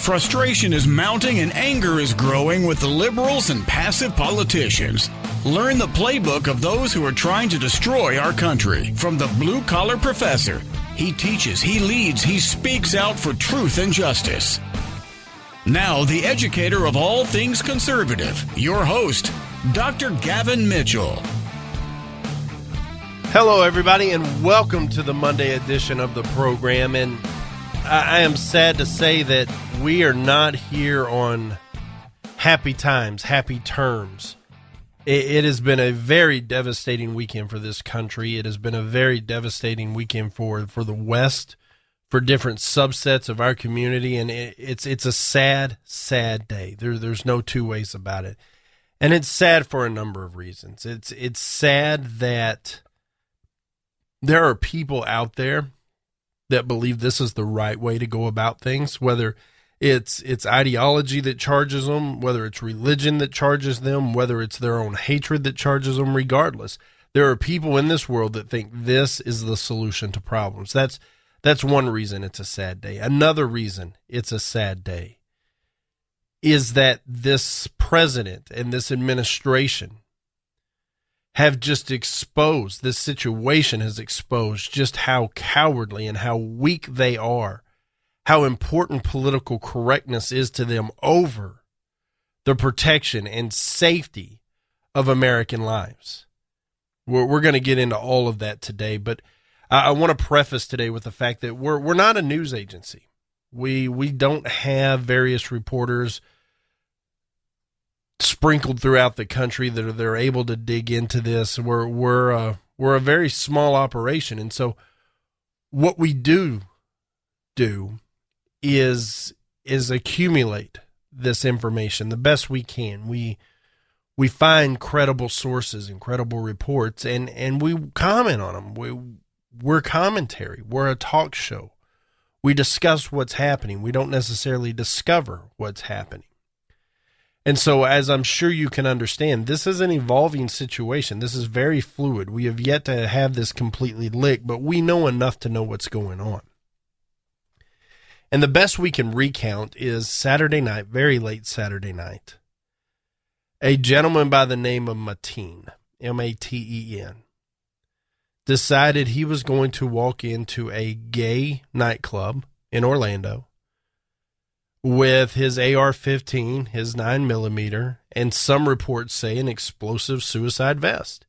Frustration is mounting and anger is growing with the liberals and passive politicians. Learn the playbook of those who are trying to destroy our country from the blue-collar professor. He teaches, he leads, he speaks out for truth and justice. Now, the educator of all things conservative, your host, Dr. Gavin Mitchell. Hello, everybody, and welcome to the Monday edition of the program. And I am sad to say that we are not here on happy times, happy terms. It has been a very devastating weekend for this country. It has been a very devastating weekend for the West, for different subsets of our community, and it's a sad, sad day. There's no two ways about it. And it's sad for a number of reasons. It's sad that there are people out there that believe this is the right way to go about things, whether it's ideology that charges them, whether it's religion that charges them, whether it's their own hatred that charges them. Regardless, there are people in this world that think this is the solution to problems. That's one reason it's a sad day. Another reason it's a sad day is that this president and this administration have just exposed, this situation has exposed just how cowardly and how weak they are, how important political correctness is to them over the protection and safety of American lives. We're going to get into all of that today, but I want to preface today with the fact that we're not a news agency. We don't have various reporters sprinkled throughout the country that are able to dig into this. We're a very small operation, and so what we do is accumulate this information the best we can. We find credible sources and credible reports, and we comment on them. We're commentary. We're a talk show. We discuss what's happening. We don't necessarily discover what's happening. And so, as I'm sure you can understand, this is an evolving situation. This is very fluid. We have yet to have this completely licked, but we know enough to know what's going on. And the best we can recount is Saturday night, very late Saturday night. A gentleman by the name of Mateen, M-A-T-E-N, decided he was going to walk into a gay nightclub in Orlando with his AR-15, his 9mm, and some reports say an explosive suicide vest.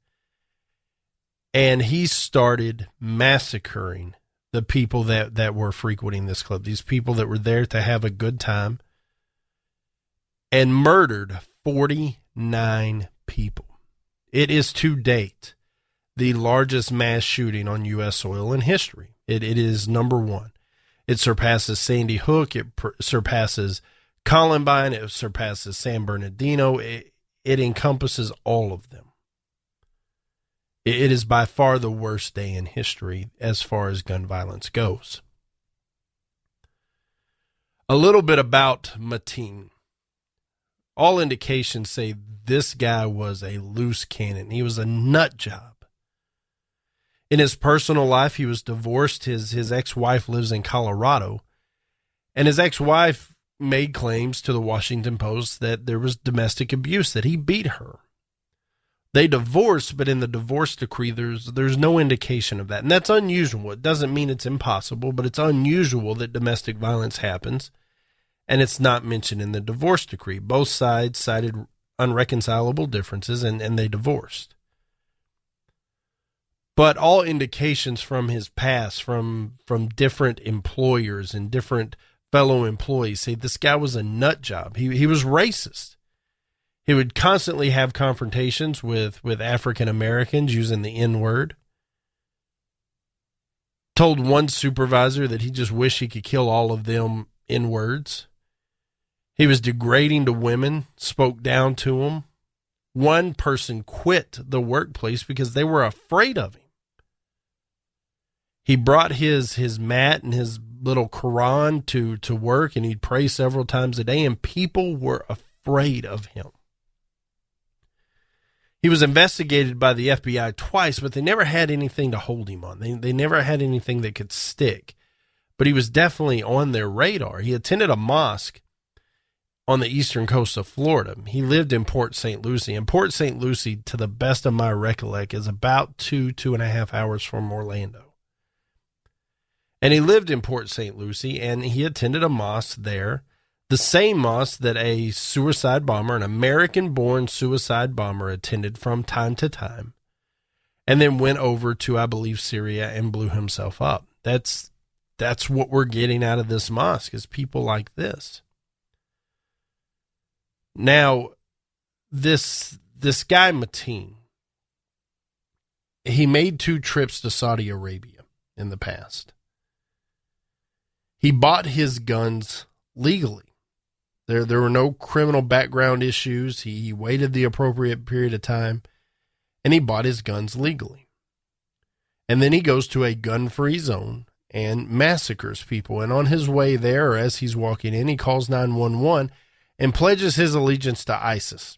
And he started massacring the people that were frequenting this club, these people that were there to have a good time, and murdered 49 people. It is to date the largest mass shooting on U.S. soil in history. It is number one. It surpasses Sandy Hook. It surpasses Columbine. It surpasses San Bernardino. It encompasses all of them. It is by far the worst day in history as far as gun violence goes. A little bit about Mateen. All indications say this guy was a loose cannon. He was a nut job. In his personal life, he was divorced. His ex-wife lives in Colorado. And his ex-wife made claims to the Washington Post that there was domestic abuse, that he beat her. They divorced, but in the divorce decree, there's no indication of that. And that's unusual. It doesn't mean it's impossible, but it's unusual that domestic violence happens. And it's not mentioned in the divorce decree. Both sides cited unreconcilable differences, and they divorced. But all indications from his past, from different employers and different fellow employees, say this guy was a nut job. He was racist. He would constantly have confrontations with African Americans using the N-word. Told one supervisor that he just wished he could kill all of them N-words. He was degrading to women, spoke down to them. One person quit the workplace because they were afraid of him. He brought his mat and his little Quran to work, and he'd pray several times a day, and people were afraid of him. He was investigated by the FBI twice, but they never had anything to hold him on. They never had anything that could stick. But he was definitely on their radar. He attended a mosque on the eastern coast of Florida. He lived in Port St. Lucie, and Port St. Lucie, to the best of my recollection, is about 2.5 hours from Orlando. And he lived in Port St. Lucie, and he attended a mosque there, the same mosque that a suicide bomber, an American-born suicide bomber, attended from time to time, and then went over to, I believe, Syria and blew himself up. That's what we're getting out of this mosque, is people like this. Now, this guy Mateen, he made 2 trips to Saudi Arabia in the past. He bought his guns legally. There were no criminal background issues. He waited the appropriate period of time, and he bought his guns legally. And then he goes to a gun-free zone and massacres people. And on his way there, or as he's walking in, he calls 911 and pledges his allegiance to ISIS.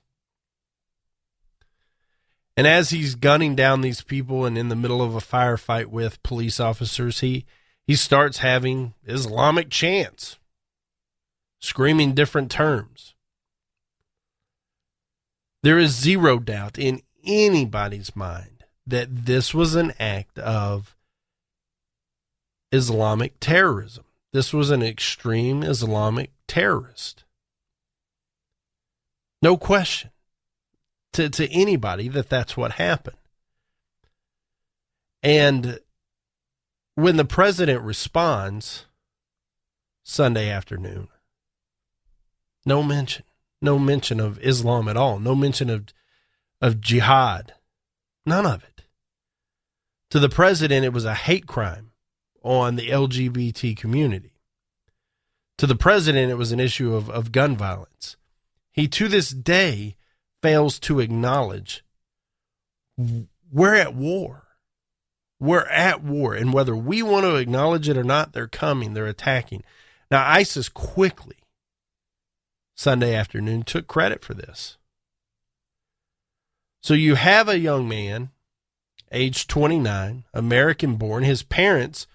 And as he's gunning down these people and in the middle of a firefight with police officers, he starts having Islamic chants, screaming different terms. There is zero doubt in anybody's mind that this was an act of Islamic terrorism. This was an extreme Islamic terrorist. No question to anybody that's what happened. And when the president responds Sunday afternoon, no mention of Islam at all, no mention of jihad, none of it. To the president, it was a hate crime on the LGBT community. To the president, it was an issue of gun violence. He, to this day, fails to acknowledge we're at war. We're at war, and whether we want to acknowledge it or not, they're coming, they're attacking. Now, ISIS quickly, Sunday afternoon, took credit for this. So you have a young man, age 29, American-born. His parents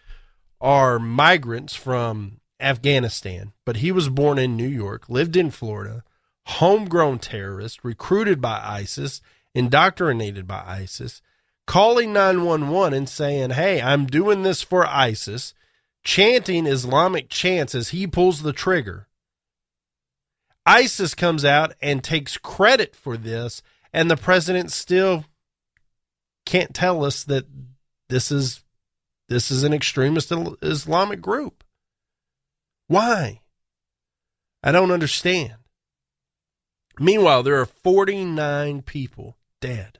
are migrants from Afghanistan, but he was born in New York, lived in Florida, homegrown terrorist, recruited by ISIS, indoctrinated by ISIS, calling 911 and saying, hey, I'm doing this for ISIS, chanting Islamic chants as he pulls the trigger. ISIS comes out and takes credit for this, and the president still can't tell us that this is an extremist Islamic group. Why? I don't understand. Meanwhile, there are 49 people dead.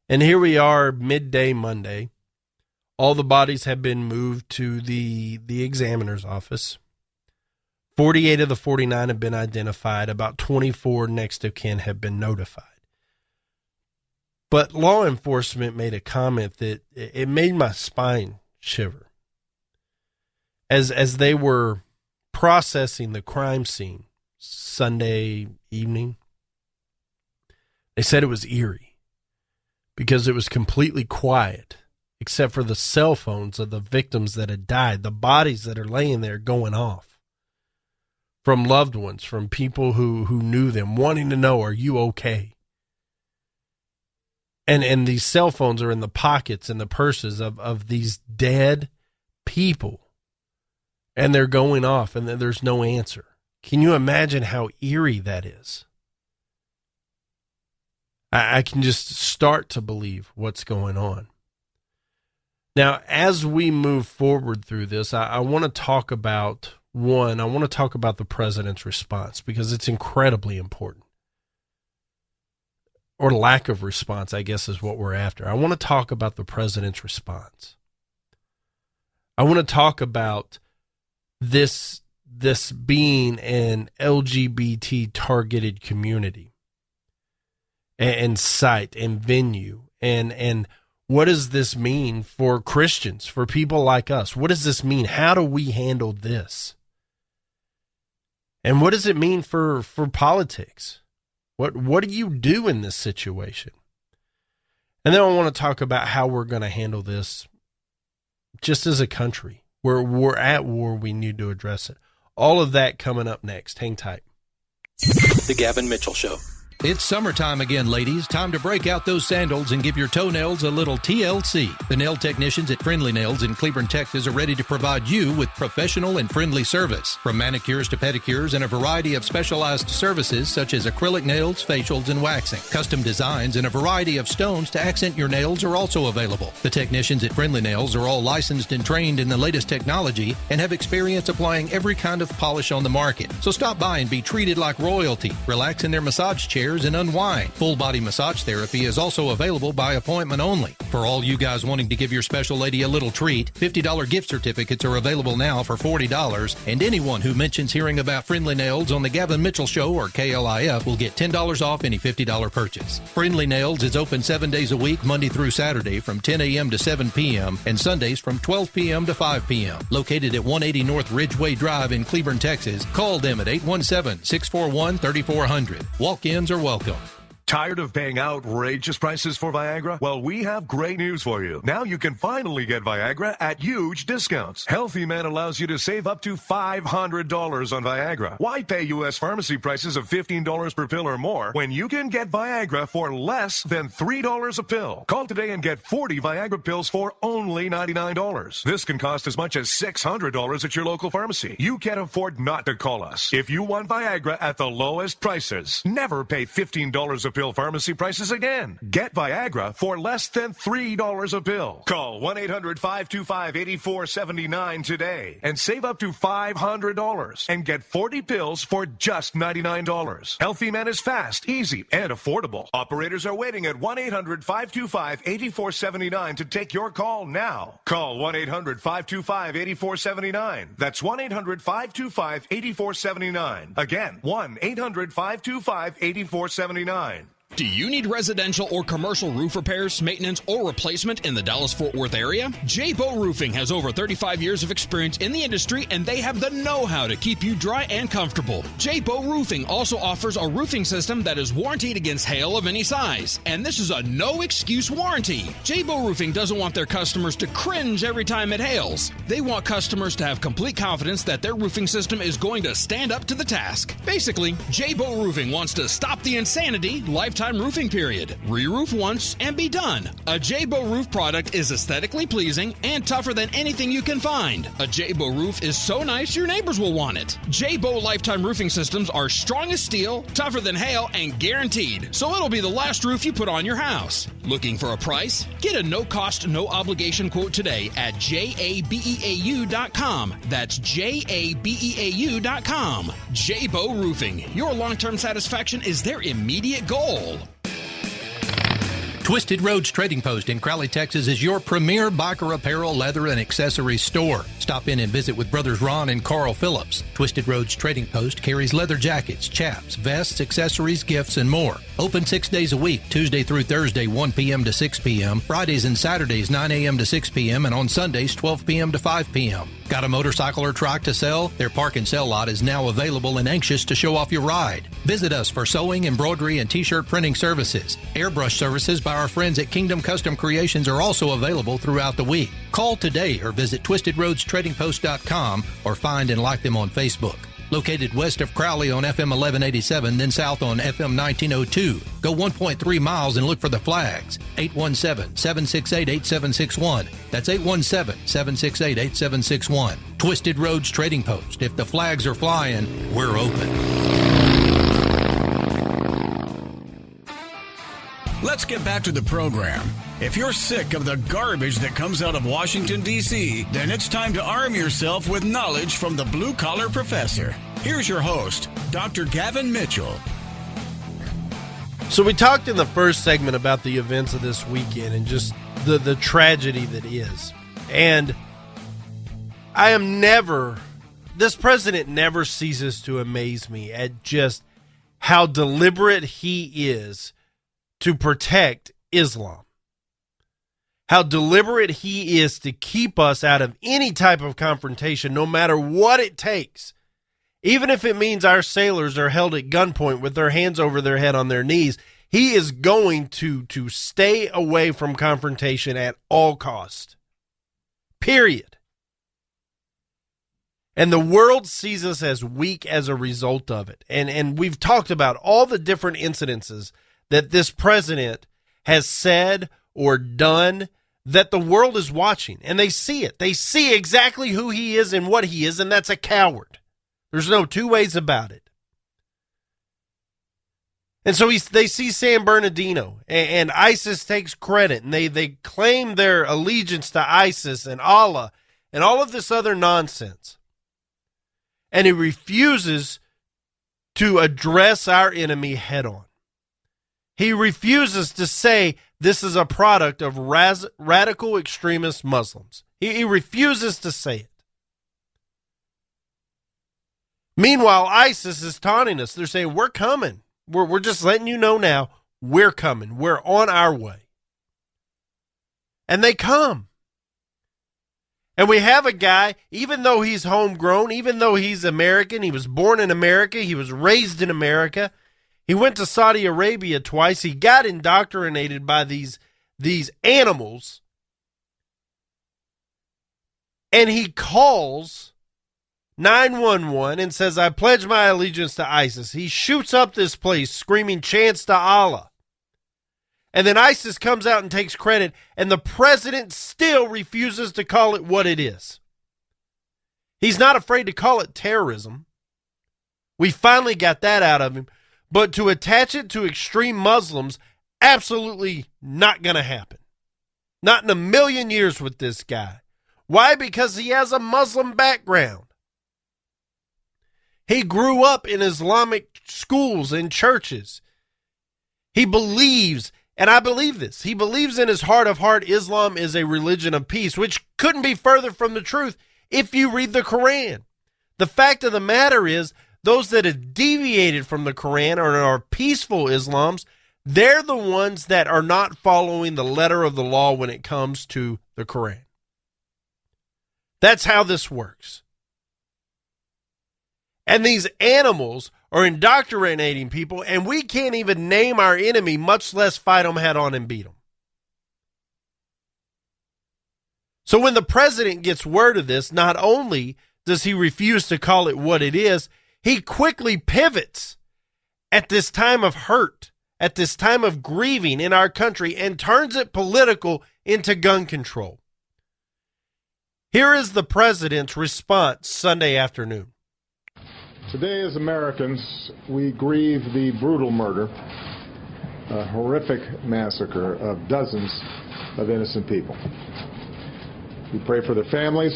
And here we are, midday Monday. All the bodies have been moved to the examiner's office. 48 of the 49 have been identified. About 24 next of kin have been notified. But law enforcement made a comment that it made my spine shiver. As they were processing the crime scene Sunday evening, they said it was eerie because it was completely quiet except for the cell phones of the victims that had died, the bodies that are laying there going off from loved ones, from people who knew them, wanting to know, are you okay? And these cell phones are in the pockets and the purses of these dead people, and they're going off and there's no answer. Can you imagine how eerie that is? I can just start to believe what's going on. Now, as we move forward through this, I want to talk about the president's response, because it's incredibly important. Or lack of response, I guess, is what we're after. I want to talk about the president's response. I want to talk about this being an LGBT targeted community and site and venue, and what does this mean for Christians, for people like us? What does this mean? How do we handle this? And what does it mean for politics? What do you do in this situation? And then I want to talk about how we're going to handle this just as a country. We're at war, we need to address it. All of that coming up next. Hang tight. The Gavin Mitchell Show. It's summertime again, ladies. Time to break out those sandals and give your toenails a little TLC. The nail technicians at Friendly Nails in Cleburne, Texas are ready to provide you with professional and friendly service. From manicures to pedicures and a variety of specialized services such as acrylic nails, facials, and waxing. Custom designs and a variety of stones to accent your nails are also available. The technicians at Friendly Nails are all licensed and trained in the latest technology and have experience applying every kind of polish on the market. So stop by and be treated like royalty. Relax in their massage chairs and unwind. Full body massage therapy is also available by appointment only. For all you guys wanting to give your special lady a little treat, $50 gift certificates are available now for $40, and anyone who mentions hearing about Friendly Nails on the Gavin Mitchell Show or KLIF will get $10 off any $50 purchase. Friendly Nails is open 7 days a week, Monday through Saturday from 10 a.m. to 7 p.m. and Sundays from 12 p.m. to 5 p.m. Located at 180 North Ridgeway Drive in Cleburne, Texas. Call them at 817-641-3400. Walk-ins are welcome. Tired of paying outrageous prices for Viagra? Well, we have great news for you. Now you can finally get Viagra at huge discounts. Healthy Man allows you to save up to $500 on Viagra. Why pay U.S. pharmacy prices of $15 per pill or more when you can get Viagra for less than $3 a pill? Call today and get 40 Viagra pills for only $99. This can cost as much as $600 at your local pharmacy. You can't afford not to call us. If you want Viagra at the lowest prices, never pay $15 a pill pharmacy prices again. Get Viagra for less than $3 a pill. Call 1-800-525-8479 today and save up to $500 and get 40 pills for just $99. Healthy Man is fast, easy, and affordable. Operators are waiting at 1-800-525-8479 to take your call now. Call 1-800-525-8479. That's 1-800-525-8479. Again, 1-800-525-8479. Do you need residential or commercial roof repairs, maintenance, or replacement in the Dallas-Fort Worth area? J-Bow Roofing has over 35 years of experience in the industry, and they have the know-how to keep you dry and comfortable. J-Bow Roofing also offers a roofing system that is warranted against hail of any size, and this is a no-excuse warranty. J-Bow Roofing doesn't want their customers to cringe every time it hails. They want customers to have complete confidence that their roofing system is going to stand up to the task. Basically, J-Bow Roofing wants to stop the insanity, lifetime roofing period. Re-roof once and be done. A J-Bow roof product is aesthetically pleasing and tougher than anything you can find. A J-Bow roof is so nice your neighbors will want it. J-Bow lifetime roofing systems are strong as steel, tougher than hail, and guaranteed. So it'll be the last roof you put on your house. Looking for a price? Get a no-cost, no-obligation quote today at jabeau.com. That's jabeau.com. J-Bow Roofing. Your long-term satisfaction is their immediate goal. Twisted Roads Trading Post in Crowley, Texas is your premier biker apparel, leather, and accessories store. Stop in and visit with Brothers Ron and Carl Phillips. Twisted Roads Trading Post carries leather jackets, chaps, vests, accessories, gifts, and more. Open 6 days a week, Tuesday through Thursday, 1 p.m. to 6 p.m., Fridays and Saturdays, 9 a.m. to 6 p.m., and on Sundays, 12 p.m. to 5 p.m. Got a motorcycle or trike to sell? Their park and sell lot is now available and anxious to show off your ride. Visit us for sewing, embroidery, and t-shirt printing services. Airbrush services by our friends at Kingdom Custom Creations are also available throughout the week. Call today or visit twistedroadstradingpost.com or find and like them on Facebook. Located west of Crowley on FM 1187, then south on FM 1902. Go 1.3 miles and look for the flags. 817-768-8761. That's 817-768-8761. Twisted Roads Trading Post. If the flags are flying, we're open. Let's get back to the program. If you're sick of the garbage that comes out of Washington, D.C., then it's time to arm yourself with knowledge from the Blue Collar Professor. Here's your host, Dr. Gavin Mitchell. So we talked in the first segment about the events of this weekend and just the tragedy that is. And this president never ceases to amaze me at just how deliberate he is to protect Islam. How deliberate he is to keep us out of any type of confrontation, no matter what it takes. Even if it means our sailors are held at gunpoint with their hands over their head on their knees, he is going to stay away from confrontation at all costs. Period. And the world sees us as weak as a result of it. And we've talked about all the different incidences that this president has said or done that the world is watching. And they see it. They see exactly who he is and what he is, and that's a coward. There's no two ways about it. And so they see San Bernardino, and ISIS takes credit, and they claim their allegiance to ISIS and Allah and all of this other nonsense. And he refuses to address our enemy head on. He refuses to say this is a product of radical extremist Muslims. He refuses to say it. Meanwhile, ISIS is taunting us. They're saying, we're coming. We're just letting you know now, we're coming. We're on our way. And they come. And we have a guy, even though he's homegrown, even though he's American, he was born in America, he was raised in America, he went to Saudi Arabia twice, he got indoctrinated by these animals, and he calls 911 and says, I pledge my allegiance to ISIS. He shoots up this place screaming chants to Allah. And then ISIS comes out and takes credit, and the president still refuses to call it what it is. He's not afraid to call it terrorism. We finally got that out of him. But to attach it to extreme Muslims, absolutely not going to happen. Not in a million years with this guy. Why? Because he has a Muslim background. He grew up in Islamic schools and churches. He believes, and I believe this, he believes in his heart of heart Islam is a religion of peace, which couldn't be further from the truth if you read the Quran. The fact of the matter is, those that have deviated from the Quran or are peaceful Islams, they're the ones that are not following the letter of the law when it comes to the Quran. That's how this works. And these animals are indoctrinating people, and we can't even name our enemy, much less fight them head on and beat them. So when the president gets word of this, not only does he refuse to call it what it is, he quickly pivots at this time of hurt, at this time of grieving in our country, and turns it political into gun control. Here is the president's response Sunday afternoon. Today, as Americans, we grieve the brutal murder, a horrific massacre of dozens of innocent people. We pray for their families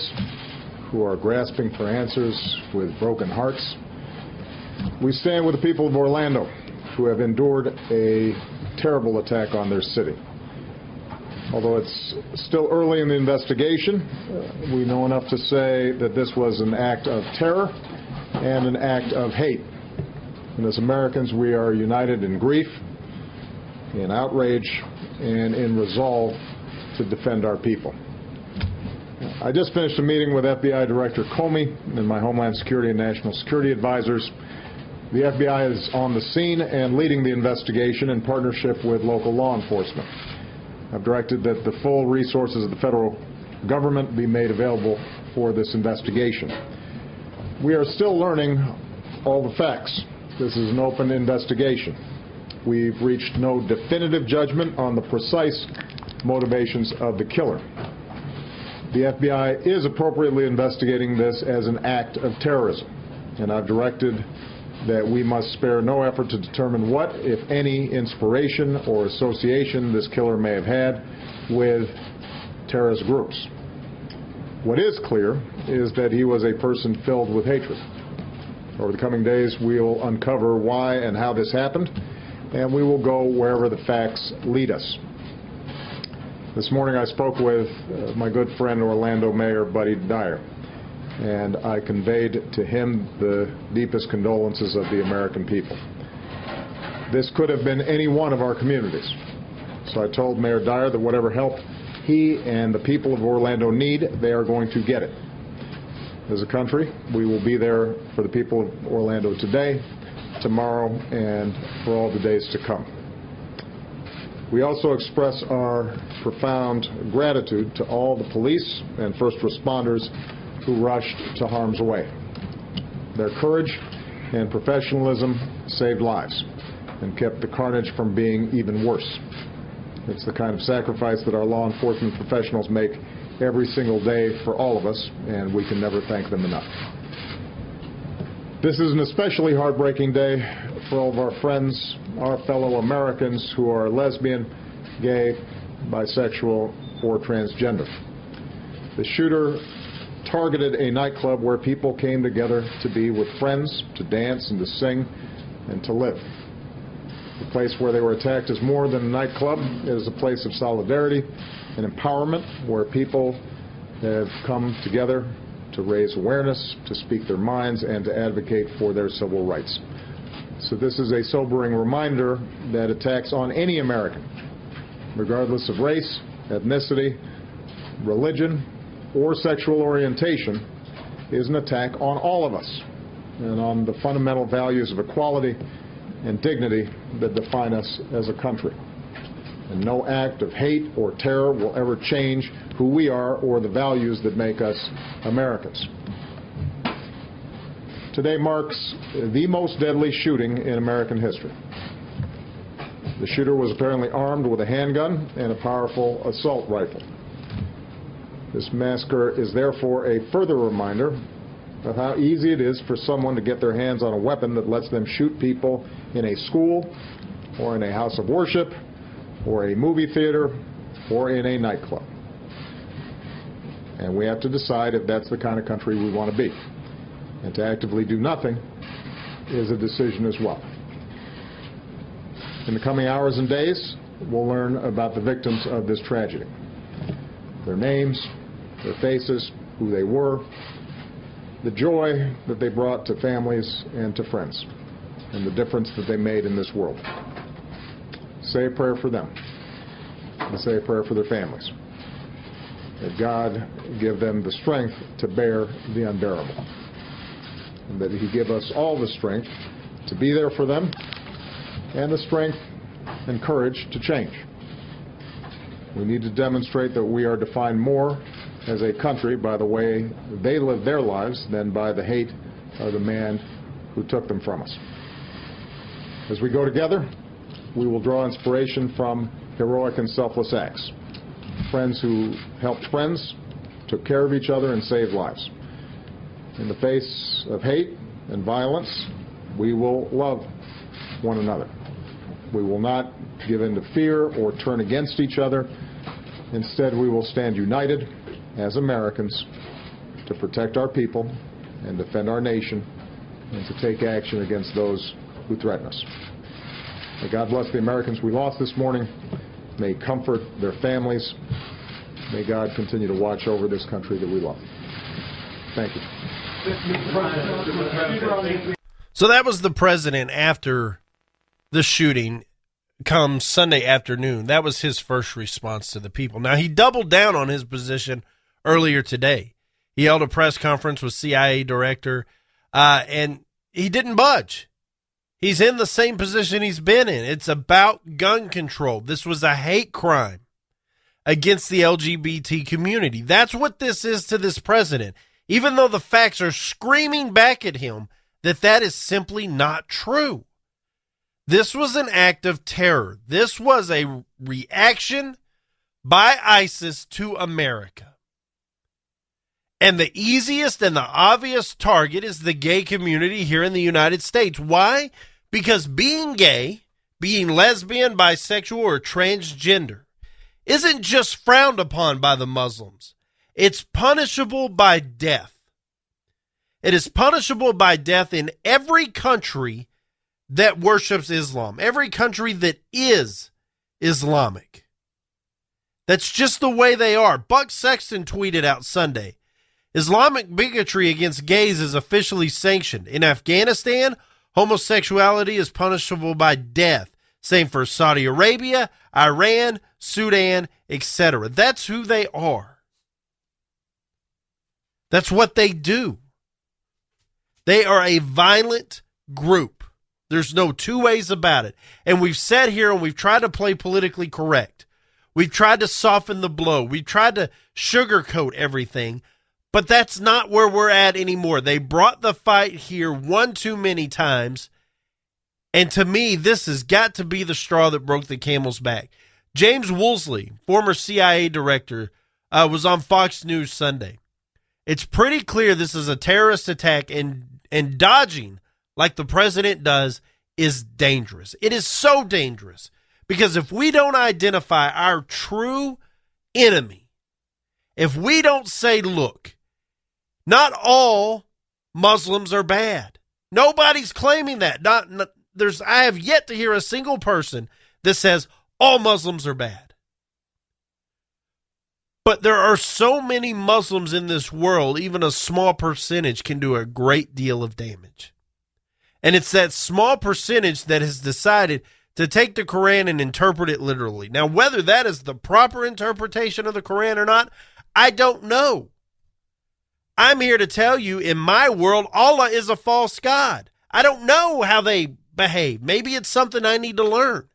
who are grasping for answers with broken hearts. We stand with the people of Orlando who have endured a terrible attack on their city. Although it's still early in the investigation, we know enough to say that this was an act of terror and an act of hate. And as Americans, we are united in grief, in outrage, and in resolve to defend our people. I just finished a meeting with FBI Director Comey and my Homeland Security and National Security advisors. The FBI is on the scene and leading the investigation in partnership with local law enforcement. I've directed that the full resources of the federal government be made available for this investigation. We are still learning all the facts. This is an open investigation. We've reached no definitive judgment on the precise motivations of the killer. The FBI is appropriately investigating this as an act of terrorism, and I've directed that we must spare no effort to determine what, if any, inspiration or association this killer may have had with terrorist groups. What is clear is that he was a person filled with hatred. Over the coming days, we will uncover why and how this happened, and we will go wherever the facts lead us. This morning I spoke with my good friend Orlando Mayor Buddy Dyer, and I conveyed to him the deepest condolences of the American people. This could have been any one of our communities. So I told Mayor Dyer that whatever help he and the people of Orlando need, they are going to get it. As a country, we will be there for the people of Orlando today, tomorrow, and for all the days to come. We also express our profound gratitude to all the police and first responders who rushed to harm's way. Their courage and professionalism saved lives and kept the carnage from being even worse. It's the kind of sacrifice that our law enforcement professionals make every single day for all of us, and we can never thank them enough. This is an especially heartbreaking day for all of our friends, our fellow Americans who are lesbian, gay, bisexual, or transgender. The shooter targeted a nightclub where people came together to be with friends, to dance and to sing and to live. The place where they were attacked is more than a nightclub. It is a place of solidarity and empowerment where people have come together to raise awareness, to speak their minds, and to advocate for their civil rights. So this is a sobering reminder that attacks on any American, regardless of race, ethnicity, religion, or sexual orientation, is an attack on all of us and on the fundamental values of equality and dignity that define us as a country. And no act of hate or terror will ever change who we are or the values that make us Americans. Today marks the most deadly shooting in American history. The shooter was apparently armed with a handgun and a powerful assault rifle. This massacre is therefore a further reminder of how easy it is for someone to get their hands on a weapon that lets them shoot people in a school or in a house of worship or a movie theater or in a nightclub. And we have to decide if that's the kind of country we want to be. And to actively do nothing is a decision as well. In the coming hours and days, we'll learn about the victims of this tragedy. Their names, their faces, who they were, the joy that they brought to families and to friends, and the difference that they made in this world. Say a prayer for them, and say a prayer for their families. That God give them the strength to bear the unbearable, and that He give us all the strength to be there for them, and the strength and courage to change. We need to demonstrate that we are defined more as a country by the way they live their lives than by the hate of the man who took them from us. As we go together, we will draw inspiration from heroic and selfless acts. Friends who helped friends, took care of each other, and saved lives. In the face of hate and violence, we will love one another. We will not give in to fear or turn against each other. Instead, we will stand united as Americans to protect our people and defend our nation and to take action against those who threaten us. May God bless the Americans we lost this morning. May He comfort their families. May God continue to watch over this country that we love. Thank you. So that was the president after the shooting come Sunday afternoon. That was his first response to the people. Now, he doubled down on his position earlier today. He held a press conference with CIA director, and he didn't budge. He's in the same position he's been in. It's about gun control. This was a hate crime against the LGBT community. That's what this is to this president, even though the facts are screaming back at him that is simply not true. This was an act of terror. This was a reaction by ISIS to America. And the easiest and the obvious target is the gay community here in the United States. Why? Because being gay, being lesbian, bisexual, or transgender isn't just frowned upon by the Muslims. It's punishable by death. It is punishable by death in every country that worships Islam, every country that is Islamic. That's just the way they are. Buck Sexton tweeted out Sunday, Islamic bigotry against gays is officially sanctioned. In Afghanistan, homosexuality is punishable by death. Same for Saudi Arabia, Iran, Sudan, etc. That's who they are. That's what they do. They are a violent group. There's no two ways about it. And we've sat here and we've tried to play politically correct. We've tried to soften the blow. We've tried to sugarcoat everything. But that's not where we're at anymore. They brought the fight here one too many times. And to me, this has got to be the straw that broke the camel's back. James Woolsey, former CIA director, was on Fox News Sunday. It's pretty clear this is a terrorist attack, and dodging like the president does is dangerous. It is so dangerous because if we don't identify our true enemy, if we don't say, look, not all Muslims are bad. Nobody's claiming that. I have yet to hear a single person that says all Muslims are bad. But there are so many Muslims in this world, even a small percentage can do a great deal of damage. And it's that small percentage that has decided to take the Quran and interpret it literally. Now, whether that is the proper interpretation of the Quran or not, I don't know. I'm here to tell you, in my world, Allah is a false god. I don't know how they behave. Maybe it's something I need to learn.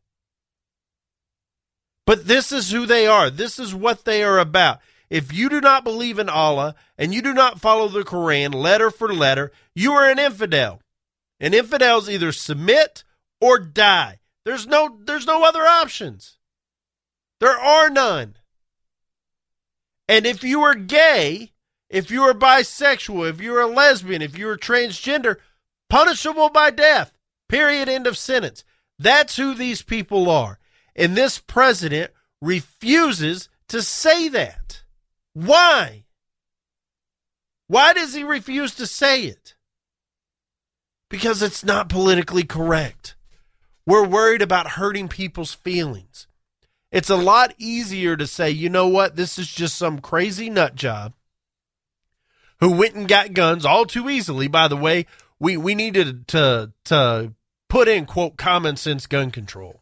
But this is who they are. This is what they are about. If you do not believe in Allah and you do not follow the Quran letter for letter, you are an infidel. And infidels either submit or die. There's no other options. There are none. And if you are gay, if you are bisexual, if you are a lesbian, if you are transgender, punishable by death. Period. End of sentence. That's who these people are. And this president refuses to say that. Why? Why does he refuse to say it? Because it's not politically correct. We're worried about hurting people's feelings. It's a lot easier to say, you know what, this is just some crazy nut job who went and got guns all too easily. By the way, we needed to put in, quote, common sense gun control.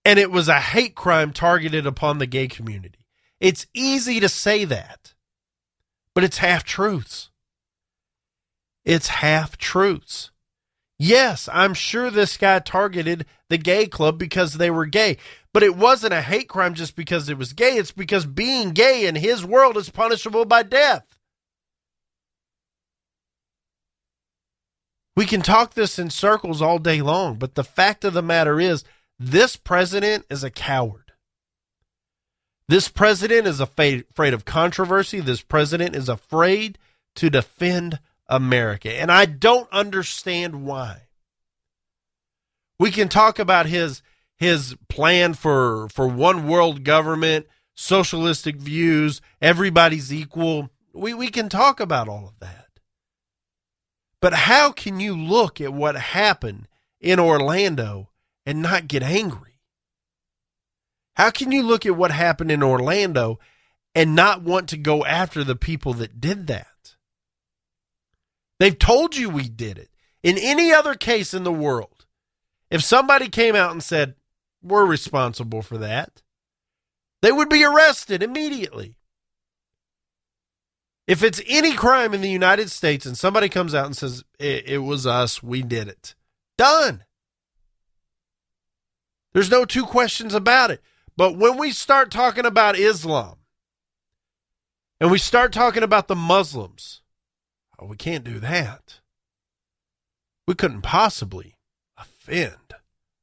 And it was a hate crime targeted upon the gay community. It's easy to say that, but it's half-truths. It's half-truths. Yes, I'm sure this guy targeted the gay club because they were gay, but it wasn't a hate crime just because it was gay. It's because being gay in his world is punishable by death. We can talk this in circles all day long, but the fact of the matter is, this president is a coward. This president is afraid of controversy. This president is afraid to defend America. And I don't understand why. We can talk about his plan for one world government, socialistic views, everybody's equal. We can talk about all of that. But how can you look at what happened in Orlando and not get angry? How can you look at what happened in Orlando and not want to go after the people that did that? They've told you we did it. In any other case in the world, if somebody came out and said, we're responsible for that, they would be arrested immediately. If it's any crime in the United States and somebody comes out and says, it was us, we did it, done. There's no two questions about it. But when we start talking about Islam and we start talking about the Muslims, we can't do that. We couldn't possibly offend.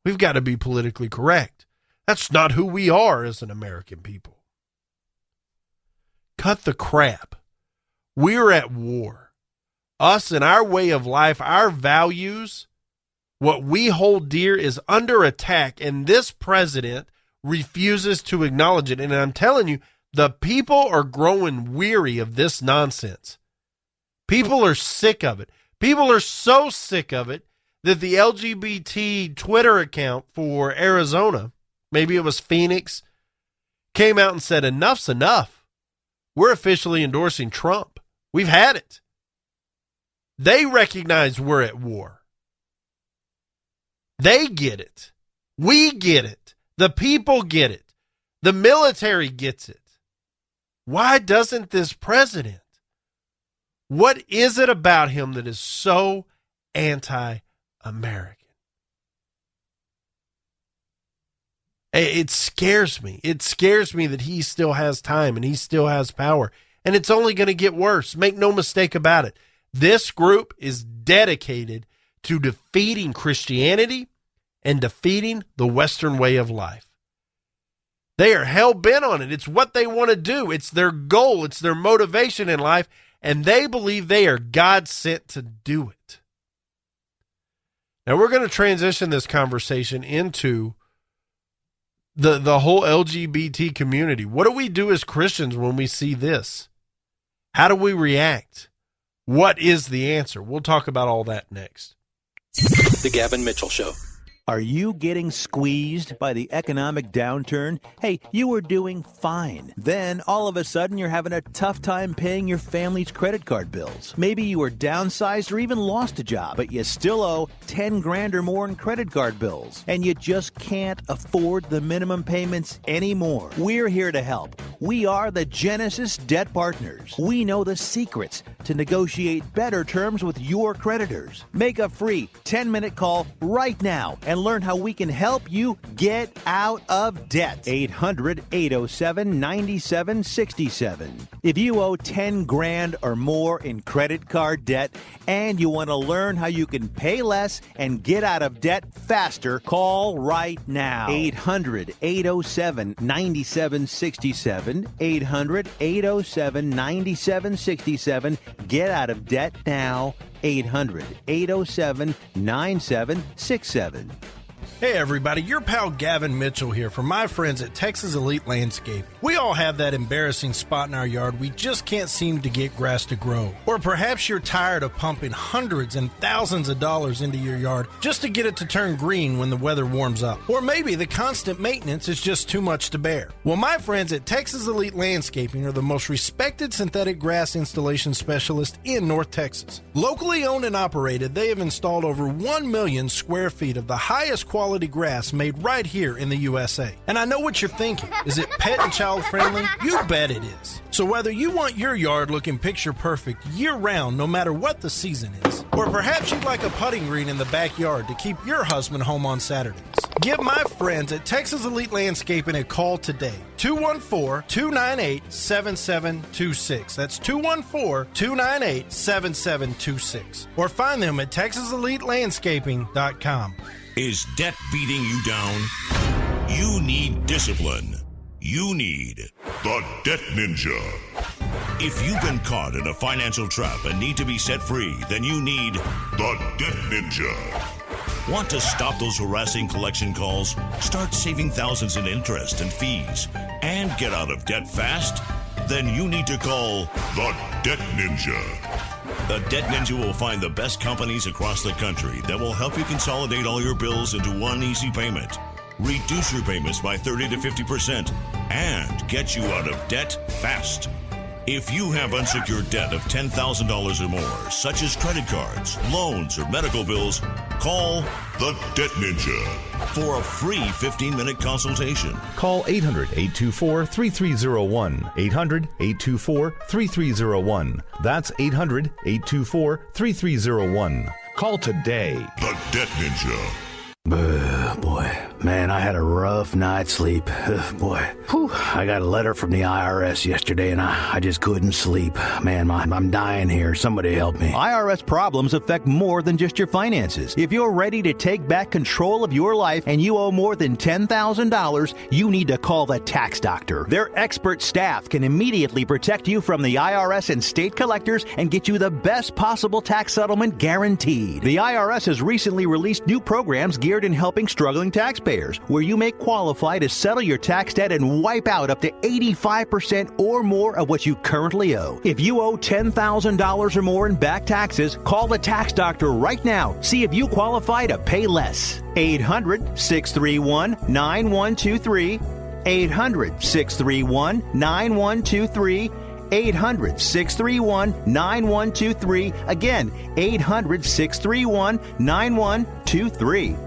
We've got to be politically correct. That's not who we are as an American people. Cut the crap. We're at war. Us and our way of life, our values, what we hold dear is under attack, and this president refuses to acknowledge it. And I'm telling you, the people are growing weary of this nonsense. People are sick of it. People are so sick of it that the LGBT Twitter account for Arizona, maybe it was Phoenix, came out and said, enough's enough. We're officially endorsing Trump. We've had it. They recognize we're at war. They get it. We get it. The people get it. The military gets it. Why doesn't this president? What is it about him that is so anti-American? It scares me. It scares me that he still has time and he still has power. and it's only going to get worse. Make no mistake about it. This group is dedicated to defeating Christianity and defeating the Western way of life. They are hell-bent on it. It's what they want to do. It's their goal. It's their motivation in life, and they believe they are God-sent to do it. Now, we're going to transition this conversation into the whole LGBT community. What do we do as Christians when we see this? How do we react? What is the answer? We'll talk about all that next. The Gavin Mitchell Show. Are you getting squeezed by the economic downturn? Hey, you were doing fine. Then, all of a sudden, you're having a tough time paying your family's credit card bills. Maybe you were downsized or even lost a job, but you still owe 10 grand or more in credit card bills. And you just can't afford the minimum payments anymore. We're here to help. We are the Genesis Debt Partners. We know the secrets to negotiate better terms with your creditors. Make a free 10-minute call right now and learn how we can help you get out of debt. 800-807-9767. If you owe 10 grand or more in credit card debt and you want to learn how you can pay less and get out of debt faster, call right now. 800-807-9767. 800-807-9767. Get out of debt now. 800-807-9767. Hey everybody, your pal Gavin Mitchell here from my friends at Texas Elite Landscape. We all have that embarrassing spot in our yard we just can't seem to get grass to grow. Or perhaps you're tired of pumping hundreds and thousands of dollars into your yard just to get it to turn green when the weather warms up. Or maybe the constant maintenance is just too much to bear. Well, my friends at Texas Elite Landscaping are the most respected synthetic grass installation specialist in North Texas. Locally owned and operated, they have installed over 1 million square feet of the highest quality grass made right here in the USA. And I know what you're thinking. Is it pet and child friendly? You bet it is. So whether you want your yard looking picture perfect year round, no matter what the season is, or perhaps you'd like a putting green in the backyard to keep your husband home on Saturdays, give my friends at Texas Elite Landscaping a call today. 214-298-7726. That's 214-298-7726. Or find them at TexasEliteLandscaping.com. Is debt beating you down? You need discipline. You need the Debt Ninja. If you've been caught in a financial trap and need to be set free, then you need the Debt Ninja. Want to stop those harassing collection calls, start saving thousands in interest and fees, and get out of debt fast? Then you need to call the Debt Ninja. The Debt Ninja will find the best companies across the country that will help you consolidate all your bills into one easy payment, reduce your payments by 30 to 50%, and get you out of debt fast. If you have unsecured debt of $10,000 or more, such as credit cards, loans, or medical bills, call the Debt Ninja for a free 15-minute consultation. Call 800-824-3301. 800-824-3301. That's 800-824-3301. Call today. The Debt Ninja. Boy, man, I had a rough night's sleep. Boy, I got a letter from the IRS yesterday, and I just couldn't sleep. Man, I'm dying here. Somebody help me. IRS problems affect more than just your finances. If you're ready to take back control of your life and you owe more than $10,000, you need to call the Tax Doctor. Their expert staff can immediately protect you from the IRS and state collectors and get you the best possible tax settlement guaranteed. The IRS has recently released new programs geared in helping struggling taxpayers, where you may qualify to settle your tax debt and wipe out up to 85% or more of what you currently owe. If you owe $10,000 or more in back taxes, call the Tax Doctor right now. See if you qualify to pay less. 800-631-9123. 800-631-9123. 800-631-9123. Again, 800-631-9123.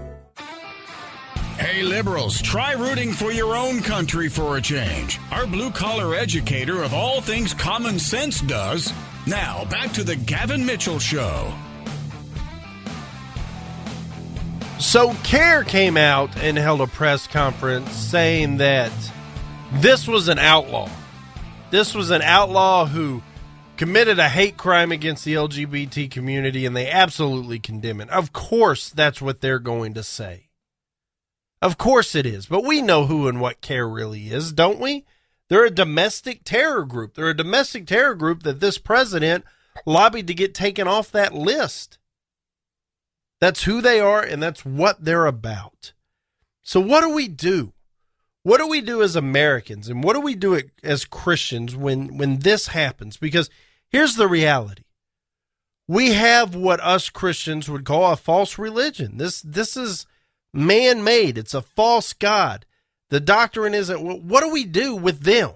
Hey, liberals, try rooting for your own country for a change. Our blue-collar educator of all things common sense does. Now, back to the Gavin Mitchell Show. So CARE came out and held a press conference saying that this was an outlaw. This was an outlaw who committed a hate crime against the LGBT community, and they absolutely condemn it. Of course, that's what they're going to say. Of course it is. But we know who and what CARE really is, don't we? They're a domestic terror group. They're a domestic terror group that this president lobbied to get taken off that list. That's who they are, and that's what they're about. So what do we do? What do we do as Americans, and what do we do as Christians when this happens? Because here's the reality. We have what us Christians would call a false religion. This is man-made. It's a false god. The doctrine isn't. What do we do with them?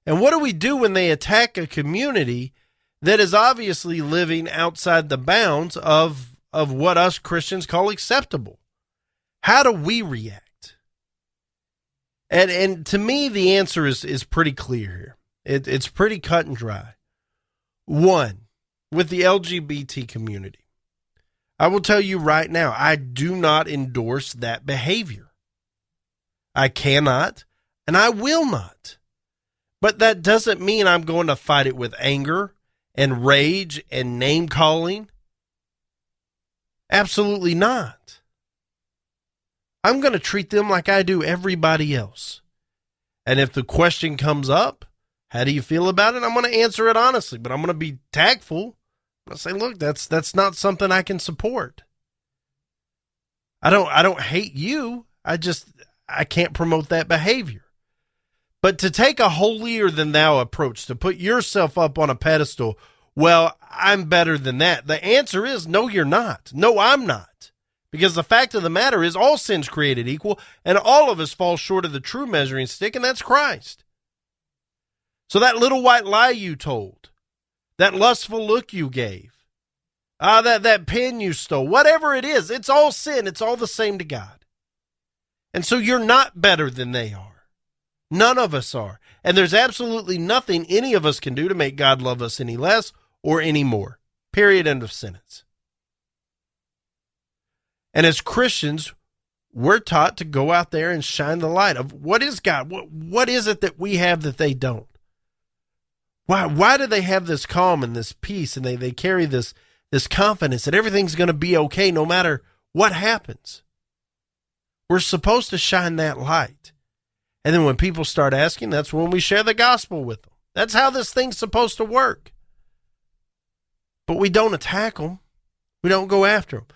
And what do we do when they attack a community that is obviously living outside the bounds of what us Christians call acceptable? How do we react? And to me, the answer is pretty clear here. It's pretty cut and dry. One, with the LGBT community, I will tell you right now, I do not endorse that behavior. I cannot, and I will not. But that doesn't mean I'm going to fight it with anger and rage and name calling. Absolutely not. I'm going to treat them like I do everybody else. And if the question comes up, how do you feel about it? I'm going to answer it honestly, but I'm going to be tactful. I'm going to say, look, that's not something I can support. I don't hate you. I can't promote that behavior. But to take a holier than thou approach, to put yourself up on a pedestal, well, I'm better than that. The answer is no, you're not. No, I'm not. Because the fact of the matter is all sin's created equal, and all of us fall short of the true measuring stick, and that's Christ. So that little white lie you told, that lustful look you gave, that pen you stole, whatever it is, it's all sin. It's all the same to God. And so you're not better than they are. None of us are. And there's absolutely nothing any of us can do to make God love us any less or any more. Period. End of sentence. And as Christians, we're taught to go out there and shine the light of what is God? What is it that we have that they don't? Why do they have this calm and this peace, and they carry this confidence that everything's going to be okay no matter what happens? We're supposed to shine that light. And then when people start asking, that's when we share the gospel with them. That's how this thing's supposed to work. But we don't attack them. We don't go after them.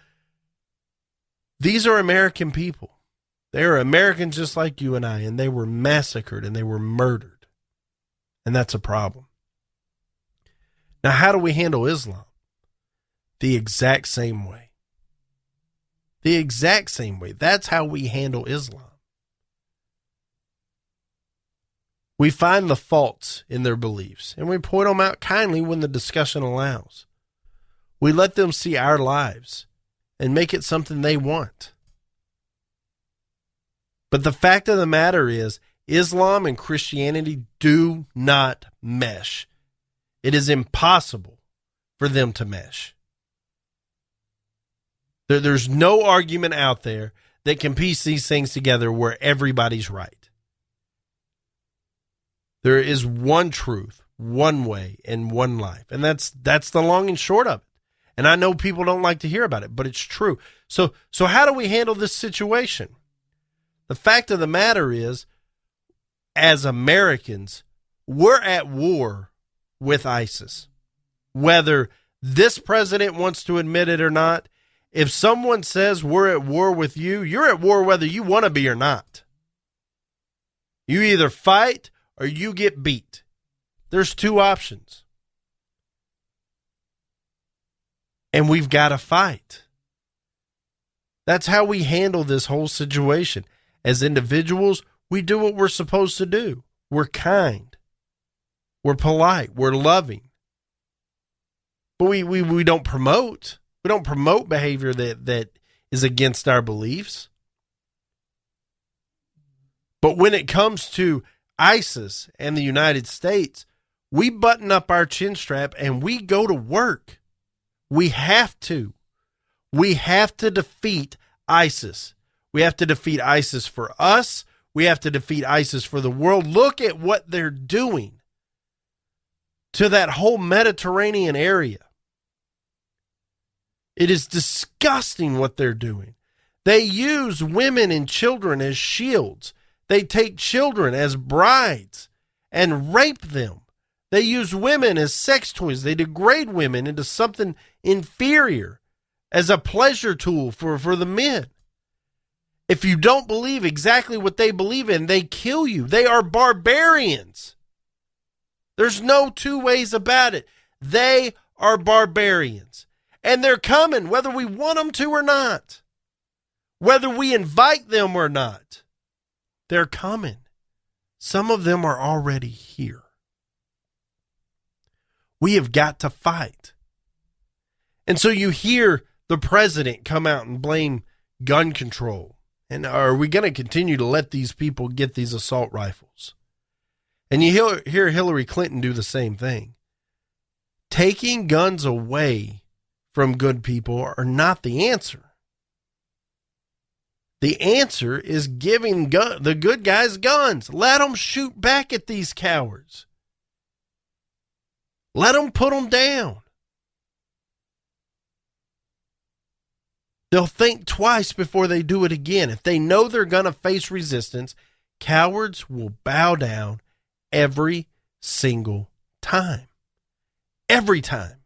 These are American people. They are Americans just like you and I, and they were massacred and they were murdered. And that's a problem. Now, how do we handle Islam? The exact same way. The exact same way. That's how we handle Islam. We find the faults in their beliefs, and we point them out kindly when the discussion allows. We let them see our lives and make it something they want. But the fact of the matter is, Islam and Christianity do not mesh. It is impossible for them to mesh. There's no argument out there that can piece these things together where everybody's right. There is one truth, one way, and one life. And that's the long and short of it. And I know people don't like to hear about it, but it's true. So how do we handle this situation? The fact of the matter is, as Americans, we're at war with ISIS. Whether this president wants to admit it or not, if someone says we're at war with you, you're at war whether you want to be or not. You either fight or you get beat. There's two options. And we've got to fight. That's how we handle this whole situation. As individuals, we do what we're supposed to do. We're kind. We're polite. We're loving. But we don't promote. We don't promote behavior that is against our beliefs. But when it comes to ISIS and the United States, we button up our chin strap and we go to work. We have to. We have to defeat ISIS. We have to defeat ISIS for us. We have to defeat ISIS for the world. Look at what they're doing to that whole Mediterranean area. It is disgusting what they're doing. They use women and children as shields. They take children as brides and rape them. They use women as sex toys. They degrade women into something inferior as a pleasure tool for the men. If you don't believe exactly what they believe in, they kill you. They are barbarians. There's no two ways about it. They are barbarians. And they're coming, whether we want them to or not. Whether we invite them or not. They're coming. Some of them are already here. We have got to fight. And so you hear the president come out and blame gun control. And are we going to continue to let these people get these assault rifles? And you hear Hillary Clinton do the same thing. Taking guns away from good people are not the answer. The answer is giving the good guys guns. Let them shoot back at these cowards. Let them put them down. They'll think twice before they do it again. If they know they're going to face resistance, cowards will bow down every single time. Every time.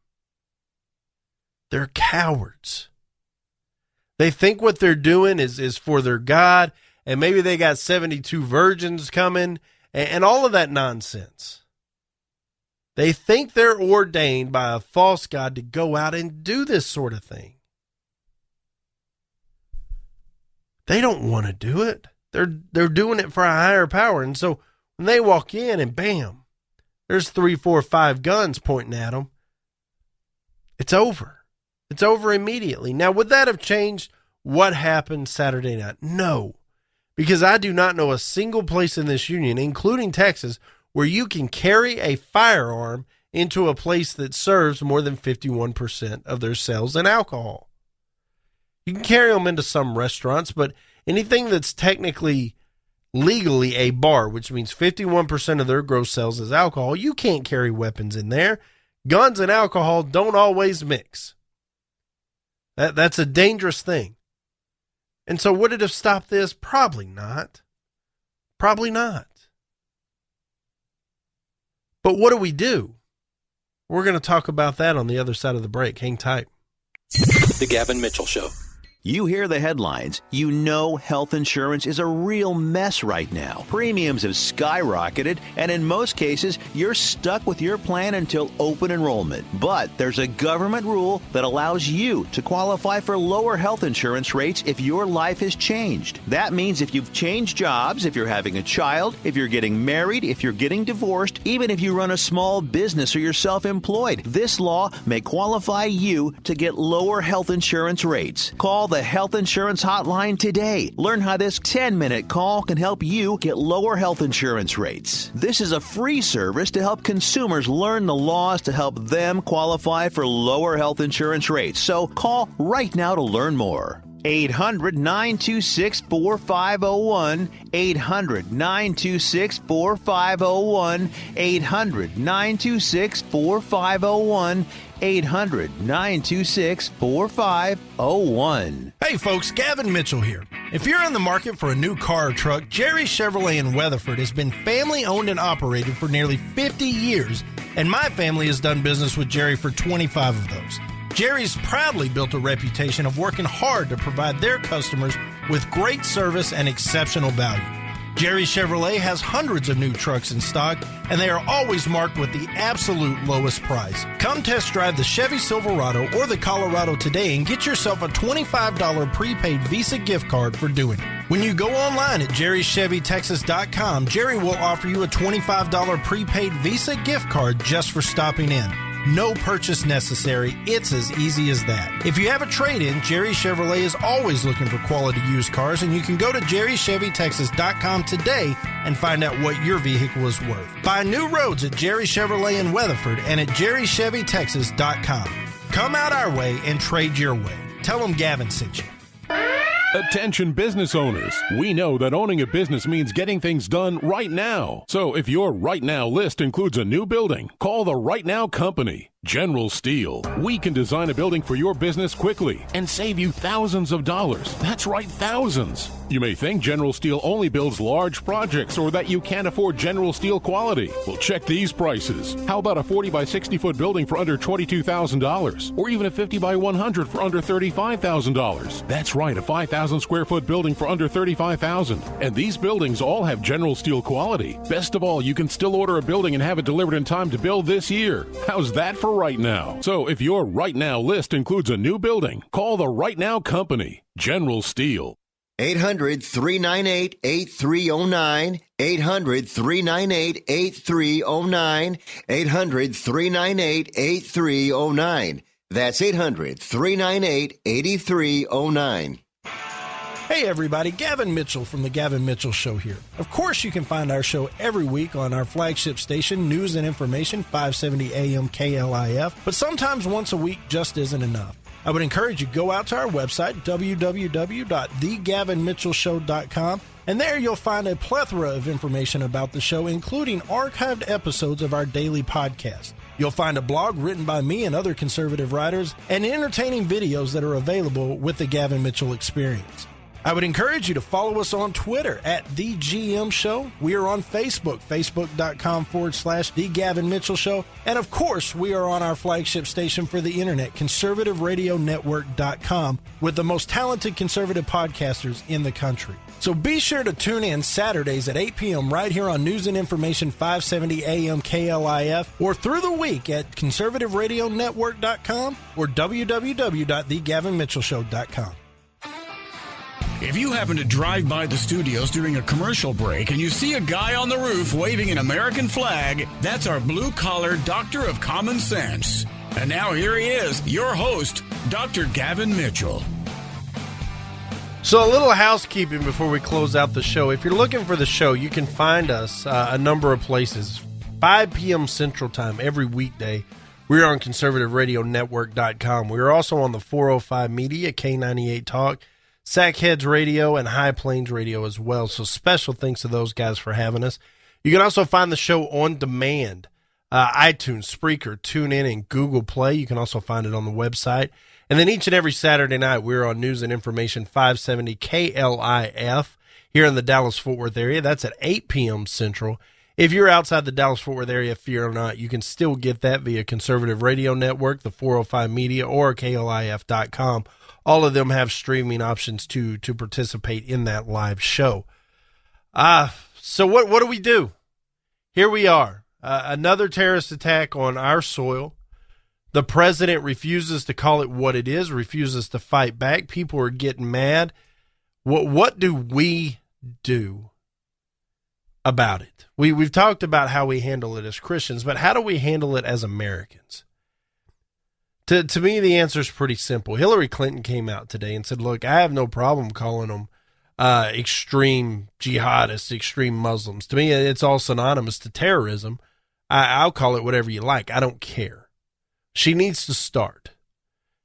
They're cowards. They think what they're doing is for their God, and maybe they got 72 virgins coming, and all of that nonsense. They think they're ordained by a false god to go out and do this sort of thing. They don't want to do it. They're doing it for a higher power. And so when they walk in and bam, there's 3, 4, 5 guns pointing at them, it's over. It's over immediately. Now, would that have changed what happened Saturday night? No, because I do not know a single place in this union, including Texas, where you can carry a firearm into a place that serves more than 51% of their sales in alcohol. You can carry them into some restaurants, but anything that's technically legally a bar, which means 51% of their gross sales is alcohol, you can't carry weapons in there. Guns and alcohol don't always mix. That's a dangerous thing. And so would it have stopped this? Probably not. Probably not. But what do? We're going to talk about that on the other side of the break. Hang tight. The Gavin Mitchell Show. You hear the headlines. You know health insurance is a real mess right now. Premiums have skyrocketed, and in most cases, you're stuck with your plan until open enrollment. But there's a government rule that allows you to qualify for lower health insurance rates if your life has changed. That means if you've changed jobs, if you're having a child, if you're getting married, if you're getting divorced, even if you run a small business or you're self-employed, this law may qualify you to get lower health insurance rates. Call the Health Insurance Hotline today. Learn how this 10-minute call can help you get lower health insurance rates. This is a free service to help consumers learn the laws to help them qualify for lower health insurance rates. So call right now to learn more. 800-926-4501, 800-926-4501, 800-926-4501, 800-926-4501. Hey folks, Gavin Mitchell here. If you're in the market for a new car or truck, Jerry Chevrolet in Weatherford has been family owned and operated for nearly 50 years, and my family has done business with Jerry for 25 of those. Jerry's proudly built a reputation of working hard to provide their customers with great service and exceptional value. Jerry Chevrolet has hundreds of new trucks in stock, and they are always marked with the absolute lowest price. Come test drive the Chevy Silverado or the Colorado today and get yourself a $25 prepaid Visa gift card for doing it. When you go online at jerrychevytexas.com, Jerry will offer you a $25 prepaid Visa gift card just for stopping in. No purchase necessary. It's as easy as that. If you have a trade-in, Jerry Chevrolet is always looking for quality used cars, and you can go to jerrychevytexas.com today and find out what your vehicle is worth. Buy new roads at Jerry Chevrolet in Weatherford and at jerrychevytexas.com. Come out our way and trade your way. Tell them Gavin sent you. Attention business owners. We know that owning a business means getting things done right now. So if your right now list includes a new building, call the Right Now Company. General Steel. We can design a building for your business quickly and save you thousands of dollars. That's right, thousands. You may think General Steel only builds large projects or that you can't afford General Steel quality. Well, check these prices. How about a 40 by 60 foot building for under $22,000? Or even a 50 by 100 for under $35,000? That's right, a 5,000 square foot building for under $35,000. And these buildings all have General Steel quality. Best of all, you can still order a building and have it delivered in time to build this year. How's that for right now? So if your right now list includes a new building, call the Right Now Company, General Steel. 800-398-8309. 800-398-8309. 800-398-8309. That's 800-398-8309. Hey everybody, Gavin Mitchell from The Gavin Mitchell Show here. Of course you can find our show every week on our flagship station, News and Information, 570 AM KLIF, but sometimes once a week just isn't enough. I would encourage you to go out to our website, www.thegavinmitchellshow.com, and there you'll find a plethora of information about the show, including archived episodes of our daily podcast. You'll find a blog written by me and other conservative writers, and entertaining videos that are available with the Gavin Mitchell Experience. I would encourage you to follow us on Twitter at The GM Show. We are on Facebook, facebook.com/The Gavin Mitchell Show. And of course, we are on our flagship station for the internet, conservativeradionetwork.com, with the most talented conservative podcasters in the country. So be sure to tune in Saturdays at 8 p.m. right here on News and Information 570 AM KLIF, or through the week at conservativeradionetwork.com or www.thegavinmitchellshow.com. If you happen to drive by the studios during a commercial break and you see a guy on the roof waving an American flag, that's our blue-collar doctor of common sense. And now here he is, your host, Dr. Gavin Mitchell. So a little housekeeping before we close out the show. If you're looking for the show, you can find us a number of places. 5 p.m. Central Time every weekday. We're on conservativeradionetwork.com. We're also on the 405 Media, K98 Talk, Sackheads Radio, and High Plains Radio as well. So special thanks to those guys for having us. You can also find the show on demand. iTunes, Spreaker, TuneIn, and Google Play. You can also find it on the website. And then each and every Saturday night, we're on News and Information 570 KLIF here in the Dallas-Fort Worth area. That's at 8 p.m. Central. If you're outside the Dallas-Fort Worth area, fear or not, you can still get that via Conservative Radio Network, the 405 Media, or KLIF.com. All of them have streaming options to participate in that live show. So what do we do? Here we are. Another terrorist attack on our soil. The president refuses to call it what it is, refuses to fight back. People are getting mad. What do we do about it? We've talked about how we handle it as Christians, but how do we handle it as Americans? To me, the answer is pretty simple. Hillary Clinton came out today and said, look, I have no problem calling them extreme jihadists, extreme Muslims. To me, it's all synonymous to terrorism. I'll call it whatever you like. I don't care. She needs to start.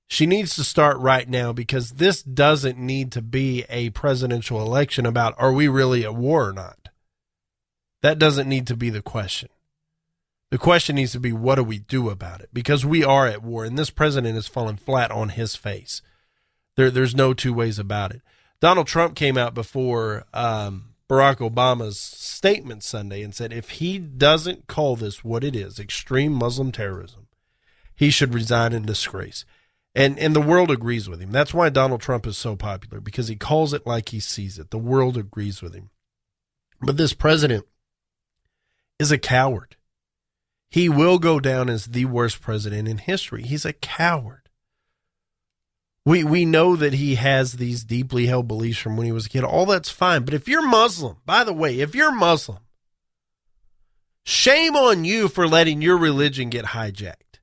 She needs to start right now, because this doesn't need to be a presidential election about are we really at war or not. That doesn't need to be the question. The question needs to be, what do we do about it? Because we are at war, and this president has fallen flat on his face. There's no two ways about it. Donald Trump came out before Barack Obama's statement Sunday and said if he doesn't call this what it is, extreme Muslim terrorism, he should resign in disgrace. And the world agrees with him. That's why Donald Trump is so popular, because he calls it like he sees it. The world agrees with him. But this president is a coward. He will go down as the worst president in history. He's a coward. We know that he has these deeply held beliefs from when he was a kid. All that's fine. But if you're Muslim, by the way, if you're Muslim, shame on you for letting your religion get hijacked.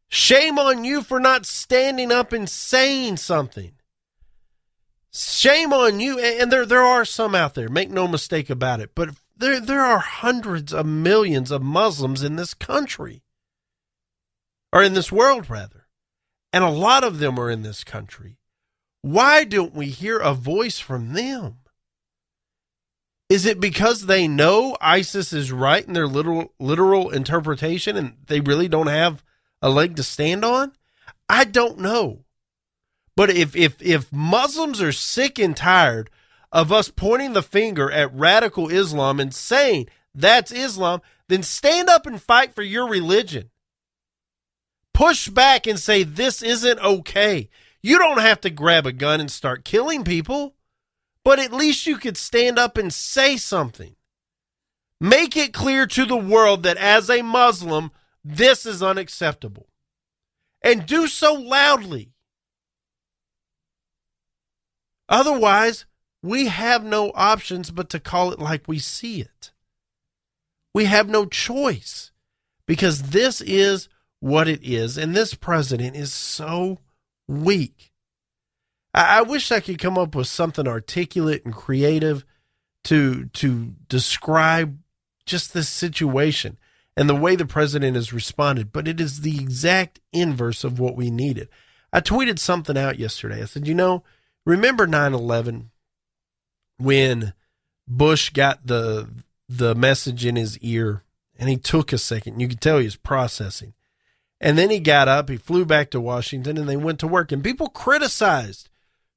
Shame on you for not standing up and saying something. Shame on you. And there are some out there, make no mistake about it. But there are hundreds of millions of Muslims in this country, or in this world rather, and a lot of them are in this country Why don't we hear a voice from them? Is it because they know ISIS is right in their literal interpretation and they really don't have a leg to stand on? I don't know. But if Muslims are sick and tired of us pointing the finger at radical Islam and saying that's Islam, then stand up and fight for your religion. Push back and say this isn't okay. You don't have to grab a gun and start killing people, but at least you could stand up and say something. Make it clear to the world that as a Muslim, this is unacceptable. And do so loudly. Otherwise, we have no options but to call it like we see it. We have no choice because this is what it is. And this president is so weak. I wish I could come up with something articulate and creative to describe just this situation and the way the president has responded, but it is the exact inverse of what we needed. I tweeted something out yesterday. I said, remember 9/11 when Bush got the message in his ear and he took a second. You could tell he was processing. And then he got up, he flew back to Washington, and they went to work. And people criticized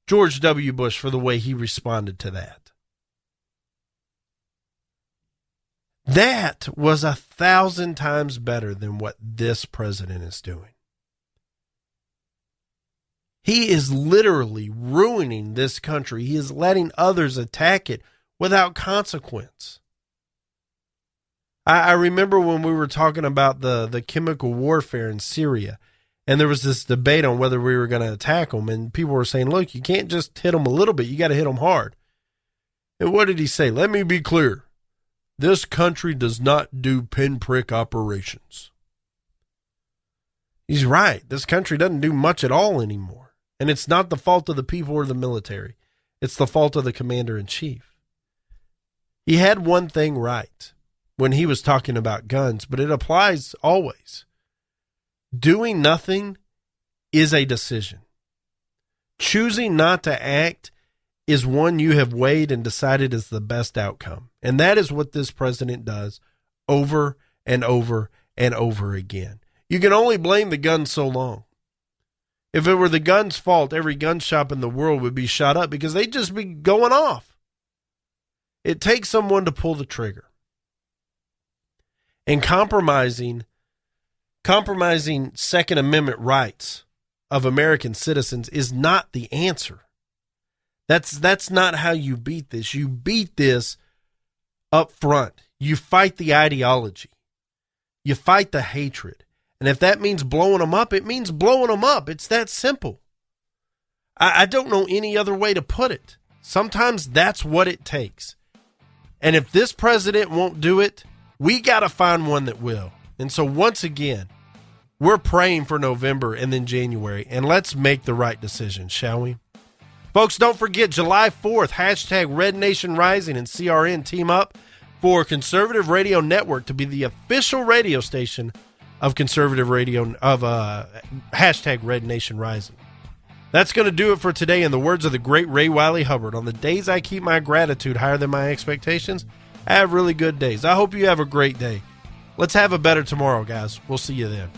George W. Bush for the way he responded to that. That was 1,000 times better than what this president is doing. He is literally ruining this country. He is letting others attack it without consequence. I remember when we were talking about the chemical warfare in Syria, and there was this debate on whether we were going to attack them, and people were saying, look, you can't just hit them a little bit, you got to hit them hard. And what did he say? Let me be clear. This country does not do pinprick operations. He's right. This country doesn't do much at all anymore. And it's not the fault of the people or the military. It's the fault of the commander-in-chief. He had one thing right when he was talking about guns, but it applies always. Doing nothing is a decision. Choosing not to act is one you have weighed and decided is the best outcome. And that is what this president does over and over and over again. You can only blame the gun so long. If it were the gun's fault, every gun shop in the world would be shot up because they'd just be going off. It takes someone to pull the trigger. And compromising Second Amendment rights of American citizens is not the answer. That's not how you beat this. You beat this up front. You fight the ideology. You fight the hatred. And if that means blowing them up, it means blowing them up. It's that simple. I don't know any other way to put it. Sometimes that's what it takes. And if this president won't do it, we got to find one that will. And so once again, we're praying for November and then January. And let's make the right decision, shall we? Folks, don't forget July 4th, hashtag Red Nation Rising and CRN team up for Conservative Radio Network to be the official radio station of Conservative Radio, of hashtag Red Nation Rising. That's going to do it for today. In the words of the great Ray Wiley Hubbard, on the days I keep my gratitude higher than my expectations, I have really good days. I hope you have a great day. Let's have a better tomorrow, guys. We'll see you then.